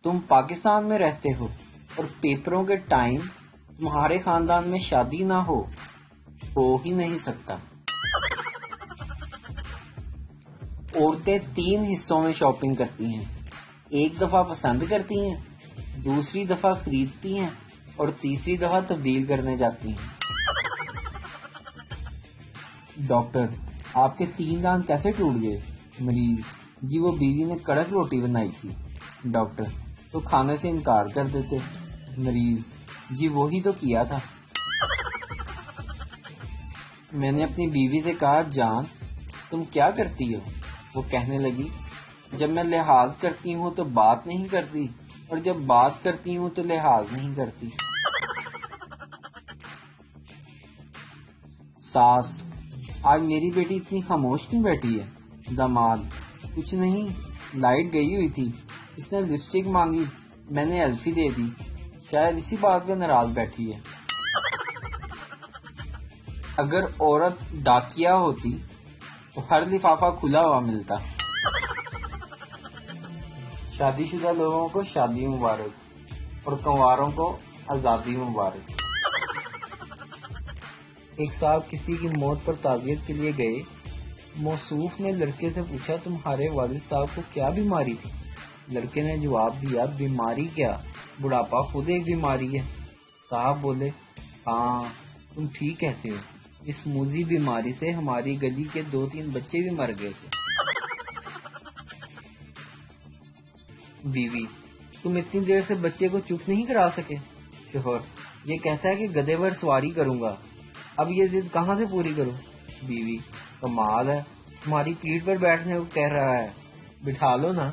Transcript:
تم پاکستان میں رہتے ہو اور پیپروں کے ٹائم تمہارے خاندان میں شادی نہ ہو ہی نہیں سکتا۔ عورتیں 3 حصوں میں شاپنگ کرتی ہیں، ایک دفعہ پسند کرتی ہیں، دوسری دفعہ خریدتی ہیں اور تیسری دفعہ تبدیل کرنے جاتی ہیں۔ ڈاکٹر، آپ کے 3 دانت کیسے ٹوٹ گئے؟ مریض: جی وہ بیوی نے کڑک روٹی بنائی تھی۔ ڈاکٹر: تو کھانے سے انکار کر دیتے۔ مریض: جی وہی تو کیا تھا۔ میں نے اپنی بیوی سے کہا، جان تم کیا کرتی ہو؟ وہ کہنے لگی، جب میں لحاظ کرتی ہوں تو بات نہیں کرتی اور جب بات کرتی ہوں تو لحاظ نہیں کرتی۔ ساس: آج میری بیٹی اتنی خاموش کیوں بیٹھی ہے؟ داماد: کچھ نہیں، لائٹ گئی ہوئی تھی، اس نے لپسٹک مانگی، میں نے الفی دے دی، شاید اسی بات پہ ناراض بیٹھی ہے۔ اگر عورت ڈاکیہ ہوتی تو ہر لفافہ کھلا ہوا ملتا۔ شادی شدہ لوگوں کو شادی مبارک اور کنواروں کو آزادی مبارک۔ ایک صاحب کسی کی موت پر تعزیت کے لیے گئے۔ موصوف نے لڑکے سے پوچھا، تمہارے والد صاحب کو کیا بیماری تھی؟ لڑکے نے جواب دیا، بیماری کیا، بڑھاپا خود ایک بیماری ہے۔ صاحب بولے، ہاں تم ٹھیک کہتے ہو، اس موذی بیماری سے ہماری گلی کے 2-3 بچے بھی مر گئے تھے۔ بیوی: تم اتنی دیر سے بچے کو چپ نہیں کرا سکے؟ شوہر: یہ کہتا ہے کہ گدھے پر سواری کروں گا، اب یہ ضد کہاں سے پوری کروں؟ بیوی: کمال ہے، تمہاری پیٹھ پر بیٹھنے کو کہہ رہا ہے، بٹھا لو نا۔